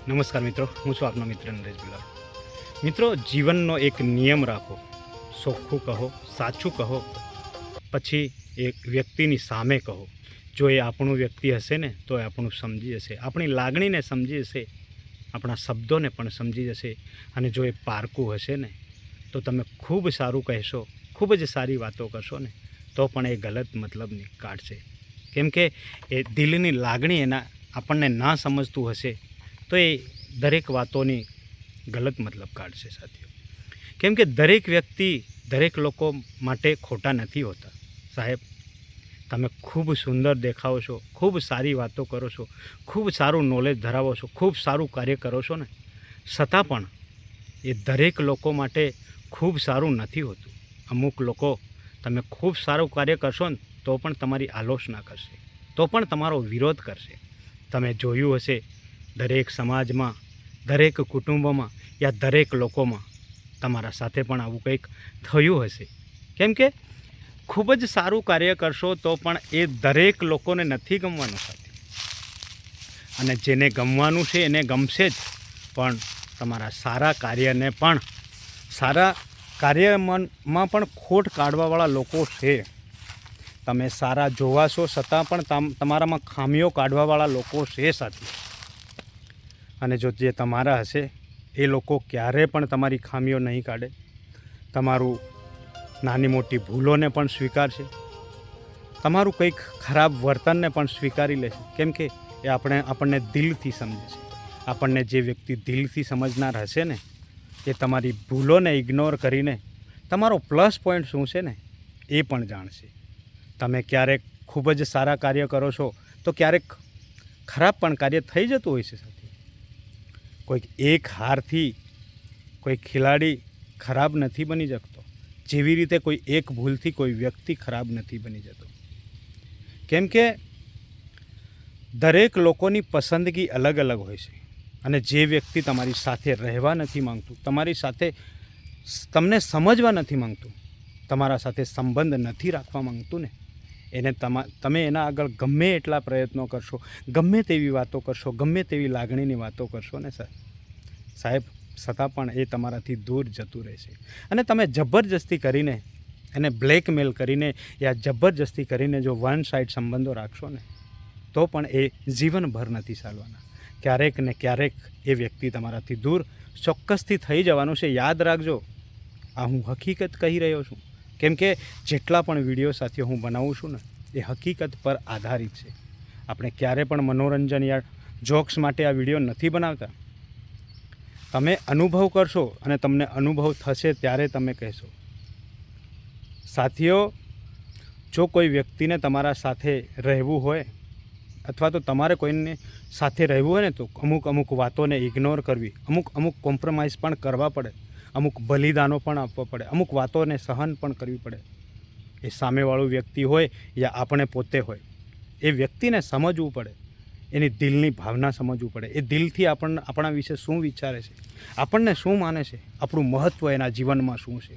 નમસ્કાર મિત્રો, હું છું આપનો મિત્ર નરેશ બુલાર. મિત્રો, જીવનનો એક નિયમ રાખો. ચોખ્ખું કહો, સાચું કહો, પછી એક વ્યક્તિની સામે કહો. જો એ આપણું વ્યક્તિ હશે ને તો એ આપણું સમજી જશે, આપણી લાગણીને સમજી જશે, આપણા શબ્દોને પણ સમજી જશે. અને જો એ પારકું હશે ને તો તમે ખૂબ સારું કહેશો, ખૂબ જ સારી વાતો કરશો ને તો પણ એ ગલત મતલબની કાઢશે. કેમ કે એ દિલની લાગણી એના આપણને ના સમજતું હશે તો એ દરેક વાતોની ગલત મતલબ કાઢશે સાથીઓ. કેમ કે દરેક વ્યક્તિ દરેક લોકો માટે ખોટા નથી હોતા સાહેબ. તમે ખૂબ સુંદર દેખાવો છો, ખૂબ સારી વાતો કરો છો, ખૂબ સારું નોલેજ ધરાવો છો, ખૂબ સારું કાર્ય કરો છો ને, છતાં પણ એ દરેક લોકો માટે ખૂબ સારું નથી હોતું. અમુક લોકો તમે ખૂબ સારું કાર્ય કરશો ને તો પણ તમારી આલોચના કરશે, તો પણ તમારો વિરોધ કરશે. તમે જોયું હશે દરેક સમાજમાં, દરેક કુટુંબમાં યા દરેક લોકોમાં તમારા સાથે પણ આવું કંઈક થયું હશે. કેમ કે ખૂબ જ સારું કાર્ય કરશો તો પણ એ દરેક લોકોને નથી ગમવાનું સાથે, અને જેને ગમવાનું છે એને ગમશે જ. પણ તમારા સારા કાર્યને પણ, સારા કાર્યમાં પણ ખોટ કાઢવાવાળા લોકો છે. તમે સારા જોવા છો છતાં પણ તમારામાં ખામીઓ કાઢવાવાળા લોકો છે સાથે. અને જો જે તમારા હશે એ લોકો ક્યારે પણ તમારી ખામીઓ નહીં કાઢે, તમારું નાની મોટી ભૂલોને પણ સ્વીકારશે, તમારું કંઈક ખરાબ વર્તનને પણ સ્વીકારી લેશે. કેમ કે એ આપણને દિલથી સમજે છે. આપણને જે વ્યક્તિ દિલથી સમજનાર હશે ને એ તમારી ભૂલોને ઇગ્નોર કરીને તમારો પ્લસ પોઈન્ટ શું છે ને એ પણ જાણશે. તમે ક્યારેક ખૂબ જ સારા કાર્ય કરો છો તો ક્યારેક ખરાબ પણ કાર્ય થઈ જતું હોય છે સાથે. કોઈક એક હારથી કોઈ ખેલાડી ખરાબ નથી બની શકતો, જેવી રીતે કોઈ એક ભૂલથી કોઈ વ્યક્તિ ખરાબ નથી બની જતો. કેમ કે દરેક લોકોની પસંદગી અલગ અલગ હોય છે. અને જે વ્યક્તિ તમારી સાથે રહેવા નથી માંગતું, તમારી સાથે તમને સમજવા નથી માંગતું, તમારા સાથે સંબંધ નથી રાખવા માંગતું ને, એને તમે એના આગળ ગમે એટલા પ્રયત્નો કરશો, ગમે તેવી વાતો કરશો, ગમે તેવી લાગણીની વાતો કરશો ને સાહેબ, છતાં પણ એ તમારાથી દૂર જતું રહેશે. અને તમે જબરજસ્તી કરીને એને બ્લેકમેલ કરીને યા જબરજસ્તી કરીને જો વન સાઇડ સંબંધો રાખશો ને તો પણ એ જીવનભર નથી ચાલવાના. ક્યારેક ને ક્યારેક એ વ્યક્તિ તમારાથી દૂર ચોક્કસથી થઈ જવાનું છે. યાદ રાખજો, આ હું હકીકત કહી રહ્યો છું. કેમ કે જેટલા પણ વિડીયો સાથીઓ હું બનાવું છું ને એ હકીકત પર આધારિત છે. આપણે ક્યારે પણ મનોરંજન યા જોક્સ માટે આ વિડીયો નથી બનાવતા. તમે અનુભવ કરશો અને તમને અનુભવ થશે ત્યારે તમે કહેશો. સાથીઓ, જો કોઈ વ્યક્તિને તમારા સાથે રહેવું હોય અથવા તો તમારે કોઈને સાથે રહેવું હોય ને તો અમુક વાતોને ઇગ્નોર કરવી, અમુક કોમ્પ્રોમાઇઝ પણ કરવા પડે, અમુક બલિદાનો પણ આપવા પડે, અમુક વાતોને સહન પણ કરવી પડે. એ સામેવાળું વ્યક્તિ હોય યા આપણે પોતે હોય, એ વ્યક્તિને સમજવું પડે, એની દિલની ભાવના સમજવું પડે. એ દિલથી આપણા વિશે શું વિચારે છે, આપણને શું માને છે, આપણું મહત્ત્વ એના જીવનમાં શું છે.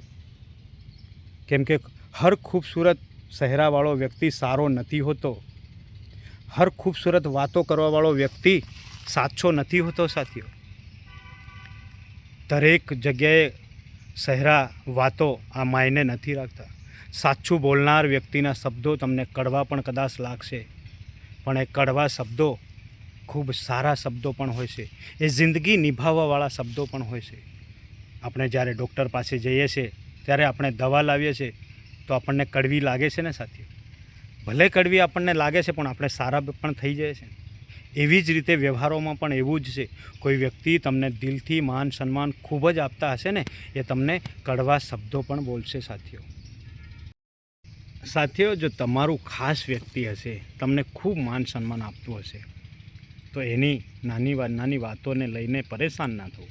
કેમ કે હર ખૂબસૂરત ચહેરાવાળો વ્યક્તિ સારો નથી હોતો, હર ખૂબસૂરત વાતો કરવાવાળો વ્યક્તિ સાચો નથી હોતો સાથીઓ. દરેક જગ્યાએ ચહેરા વાતો આ માયને નથી રાખતા. સાચું બોલનાર વ્યક્તિના શબ્દો તમને કડવા પણ કદાચ લાગશે, પણ એ કડવા શબ્દો ખૂબ સારા શબ્દો પણ હોય છે. એ જિંદગી નિભાવવાવાળા શબ્દો પણ હોય છે. આપણે જ્યારે ડૉક્ટર પાસે જઈએ છીએ ત્યારે આપણે દવા લાવીએ છીએ તો આપણને કડવી લાગે છે ને સાથીઓ. ભલે કડવી આપણને લાગે છે પણ આપણે સારા પણ થઈ જાય છે. એવી જ રીતે વ્યવહારોમાં પણ એવું જ છે. કોઈ વ્યક્તિ તમને દિલથી માન સન્માન ખૂબ જ આપતા હશે ને એ તમને કડવા શબ્દો પણ બોલશે સાથીઓ. સાથીઓ, જો તમારું ખાસ વ્યક્તિ હશે, તમને ખૂબ માન સન્માન આપતું હશે તો એની નાની વાતોને લઈને પરેશાન ના થવું.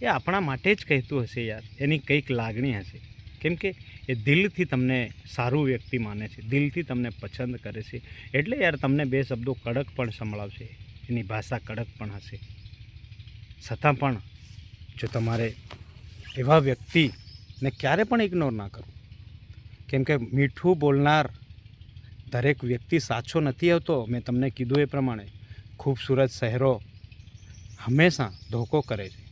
એ આપણા માટે જ કહેતું હશે યાર, એની કંઈક લાગણી હશે. કેમ કે એ દિલથી તમને સારું વ્યક્તિ માને છે, દિલથી તમને પસંદ કરે છે, એટલે યાર તમને બે શબ્દો કડક પણ સંભળાવશે, એની ભાષા કડક પણ હશે. છતાં પણ જો તમારે એવા વ્યક્તિને ક્યારે પણ ઇગ્નોર ના કરો. કેમ કે મીઠું બોલનાર દરેક વ્યક્તિ સાચો નથી હોતો. મેં તમને કીધું એ પ્રમાણે ખૂબસૂરત ચહેરો, હંમેશા ધોકો કરે છે,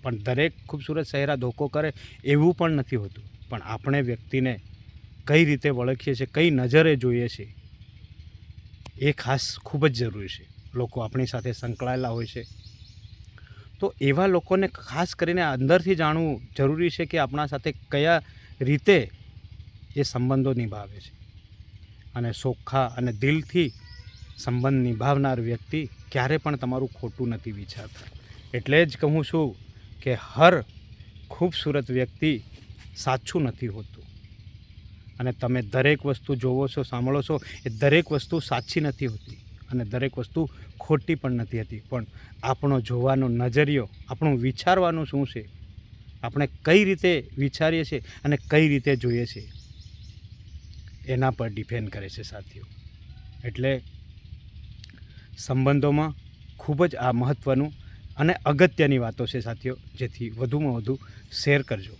પણ દરેક ખૂબસૂરત ચહેરા ધોકો કરે એવું પણ નથી હોતું. પણ આપણે વ્યક્તિને કઈ રીતે ઓળખીએ છીએ, કઈ નજરે જોઈએ છીએ, એ ખાસ ખૂબ જ જરૂરી છે. લોકો આપણી સાથે સંકળાયેલા હોય છે, તો એવા લોકોને ખાસ કરીને અંદરથી જાણવું જરૂરી છે કે આપણા સાથે કયા રીતે એ સંબંધો નિભાવે છે. અને ચોખ્ખા અને દિલથી સંબંધ નિભાવનાર વ્યક્તિ ક્યારે પણ તમારું ખોટું નથી વિચારતા. એટલે જ કહું છું કે હર ખૂબસૂરત વ્યક્તિ સાચું નથી હોતું. અને તમે દરેક વસ્તુ જોવો છો, સાંભળો છો, એ દરેક વસ્તુ સાચી નથી હોતી અને દરેક વસ્તુ ખોટી પણ નથી હોતી. પણ આપણો જોવાનો નજરિયો, આપણું વિચારવાનું શું છે, આપણે કઈ રીતે વિચારીએ છીએ અને કઈ રીતે જોઈએ છીએ, એના પર ડિપેન્ડ કરે છે સાથીઓ. એટલે સંબંધોમાં ખૂબ જ આ મહત્ત્વનું અને અગત્યની વાતો છે સાથીઓ, જેથી વધુમાં વધુ શેર કરજો.